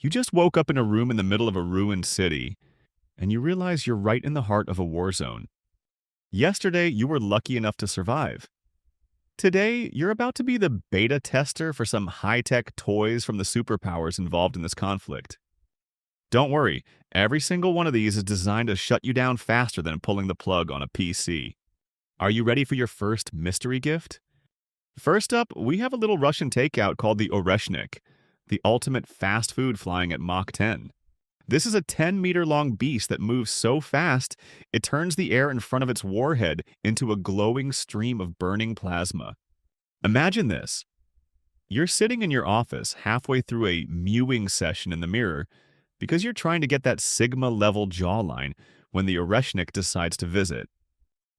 You just woke up in a room in the middle of a ruined city, and you realize you're right in the heart of a war zone. Yesterday, you were lucky enough to survive. Today, you're about to be the beta tester for some high-tech toys from the superpowers involved in this conflict. Don't worry, every single one of these is designed to shut you down faster than pulling the plug on a PC. Are you ready for your first mystery gift? First up, we have a little Russian takeout called the Oreshnik, the ultimate fast food flying at Mach 10. This is a 10-meter-long beast that moves so fast, it turns the air in front of its warhead into a glowing stream of burning plasma. Imagine this. You're sitting in your office halfway through a mewing session in the mirror because you're trying to get that Sigma-level jawline when the Oreshnik decides to visit.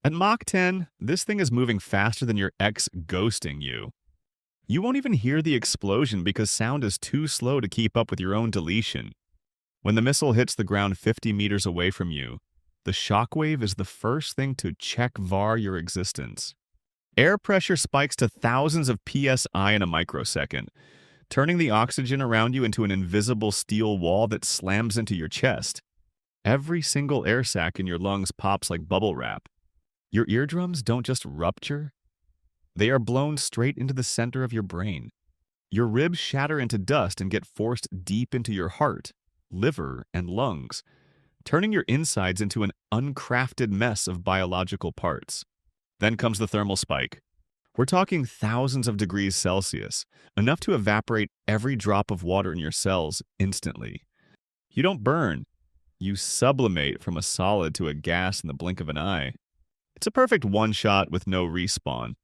At Mach 10, this thing is moving faster than your ex ghosting you. You won't even hear the explosion because sound is too slow to keep up with your own deletion. When the missile hits the ground 50 meters away from you, the shockwave is the first thing to check VAR your existence. Air pressure spikes to thousands of psi in a microsecond, turning the oxygen around you into an invisible steel wall that slams into your chest. Every single air sac in your lungs pops like bubble wrap. Your eardrums don't just rupture, they are blown straight into the center of your brain. Your ribs shatter into dust and get forced deep into your heart, liver, and lungs, turning your insides into an uncrafted mess of biological parts. Then comes the thermal spike. We're talking thousands of degrees Celsius, enough to evaporate every drop of water in your cells instantly. You don't burn, you sublimate from a solid to a gas in the blink of an eye. It's a perfect one-shot with no respawn.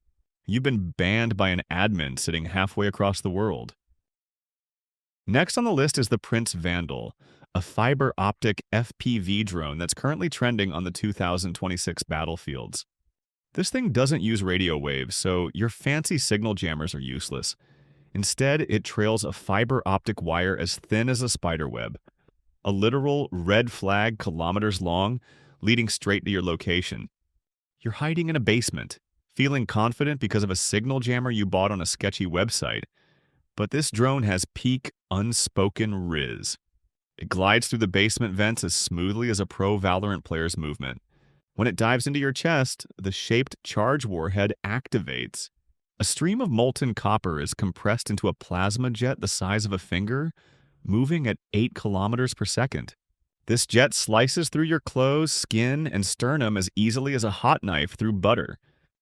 You've been banned by an admin sitting halfway across the world. Next on the list is the Prince Vandal, a fiber-optic FPV drone that's currently trending on the 2026 battlefields. This thing doesn't use radio waves, so your fancy signal jammers are useless. Instead, it trails a fiber-optic wire as thin as a spider web, a literal red flag kilometers long, leading straight to your location. You're hiding in a basement, feeling confident because of a signal jammer you bought on a sketchy website. But this drone has peak unspoken riz. It glides through the basement vents as smoothly as a pro Valorant player's movement. When it dives into your chest, the shaped charge warhead activates. A stream of molten copper is compressed into a plasma jet the size of a finger, moving at 8 kilometers per second. This jet slices through your clothes, skin, and sternum as easily as a hot knife through butter.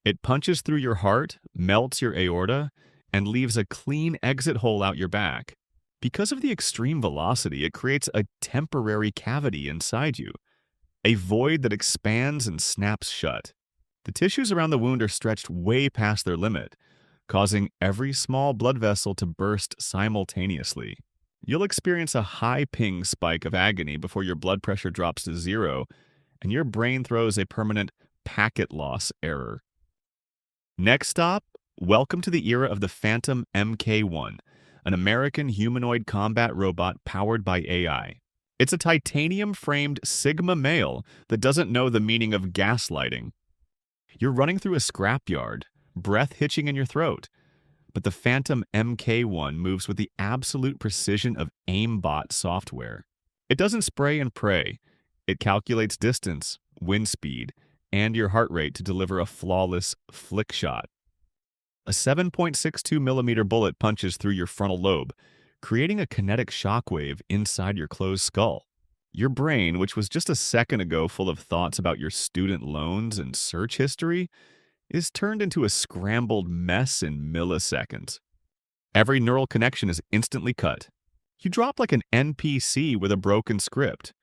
It punches through your heart, melts your aorta, and leaves a clean exit hole out your back. Because of the extreme velocity, it creates a temporary cavity inside you, a void that expands and snaps shut. The tissues around the wound are stretched way past their limit, causing every small blood vessel to burst simultaneously. You'll experience a high ping spike of agony before your blood pressure drops to 0, and your brain throws a permanent packet loss error. Next stop, welcome to the era of the Phantom Mk1, an American humanoid combat robot powered by AI. It's a titanium-framed Sigma male that doesn't know the meaning of gaslighting. You're running through a scrapyard, breath hitching in your throat, but the Phantom Mk1 moves with the absolute precision of aimbot software. It doesn't spray and pray. It calculates distance, wind speed, and your heart rate to deliver a flawless flick shot. A 7.62 millimeter bullet punches through your frontal lobe, creating a kinetic shockwave inside your closed skull. Your brain, which was just a second ago full of thoughts about your student loans and search history, is turned into a scrambled mess in milliseconds. Every neural connection is instantly cut. You drop like an NPC with a broken script.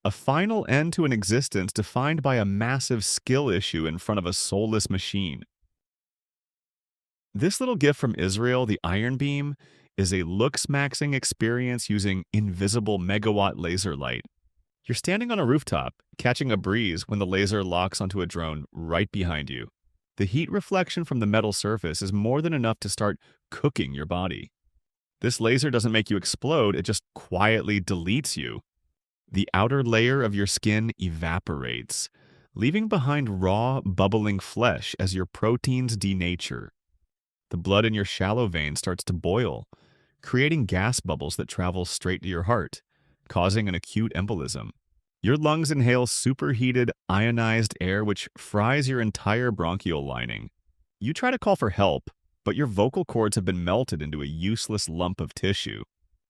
A final end to an existence defined by a massive skill issue in front of a soulless machine. This little gift from Israel, the Iron Beam, is a looks-maxing experience using invisible megawatt laser light. You're standing on a rooftop, catching a breeze when the laser locks onto a drone right behind you. The heat reflection from the metal surface is more than enough to start cooking your body. This laser doesn't make you explode, it just quietly deletes you. The outer layer of your skin evaporates, leaving behind raw, bubbling flesh as your proteins denature. The blood in your shallow veins starts to boil, creating gas bubbles that travel straight to your heart, causing an acute embolism. Your lungs inhale superheated, ionized air which fries your entire bronchial lining. You try to call for help, but your vocal cords have been melted into a useless lump of tissue.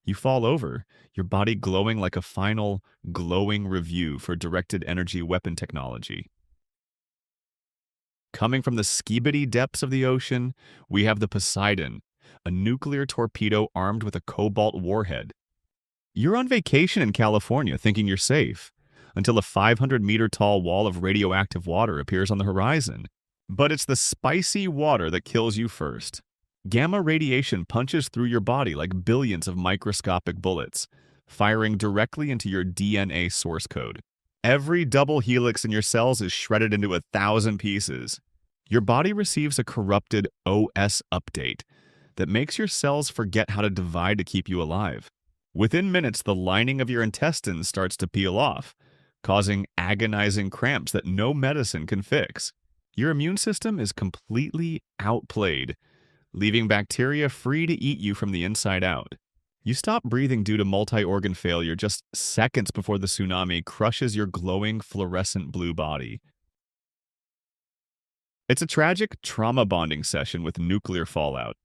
You fall over, your body glowing like a final, glowing review for directed energy weapon technology. Coming from the skibidi depths of the ocean, we have the Poseidon, a nuclear torpedo armed with a cobalt warhead. You're on vacation in California thinking you're safe, until a 500-meter tall wall of radioactive water appears on the horizon. But it's the spicy water that kills you first. Gamma radiation punches through your body like billions of microscopic bullets, firing directly into your DNA source code. Every double helix in your cells is shredded into 1,000 pieces. Your body receives a corrupted OS update that makes your cells forget how to divide to keep you alive. Within minutes, the lining of your intestines starts to peel off, causing agonizing cramps that no medicine can fix. Your immune system is completely outplayed, leaving bacteria free to eat you from the inside out. You stop breathing due to multi-organ failure just seconds before the tsunami crushes your glowing fluorescent blue body. It's a tragic trauma bonding session with nuclear fallout.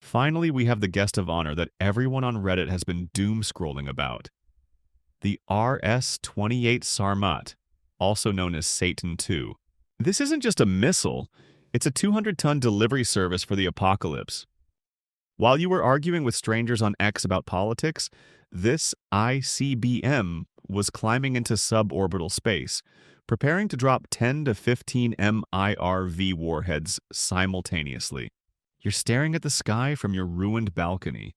Finally, we have the guest of honor that everyone on Reddit has been doom-scrolling about. The RS-28 Sarmat, also known as Satan II. This isn't just a missile, it's a 200-ton delivery service for the apocalypse. While you were arguing with strangers on X about politics, this ICBM was climbing into suborbital space, preparing to drop 10 to 15 MIRV warheads simultaneously. You're staring at the sky from your ruined balcony,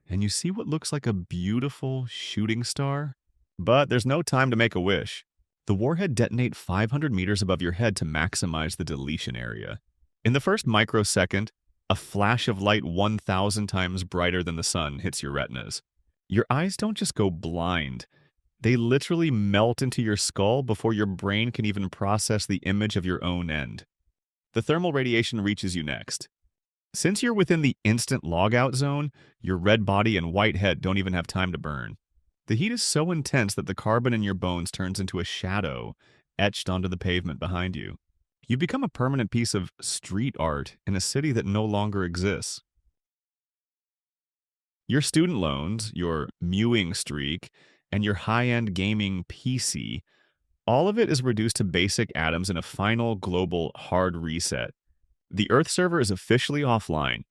and you see what looks like a beautiful shooting star. But there's no time to make a wish. The warhead detonates 500 meters above your head to maximize the deletion area. In the first microsecond, a flash of light 1,000 times brighter than the sun hits your retinas. Your eyes don't just go blind. They literally melt into your skull before your brain can even process the image of your own end. The thermal radiation reaches you next. Since you're within the instant logout zone, your red body and white head don't even have time to burn. The heat is so intense that the carbon in your bones turns into a shadow etched onto the pavement behind you. You become a permanent piece of street art in a city that no longer exists. Your student loans, your mewing streak, and your high-end gaming PC, all of it is reduced to basic atoms in a final global hard reset. The Earth server is officially offline,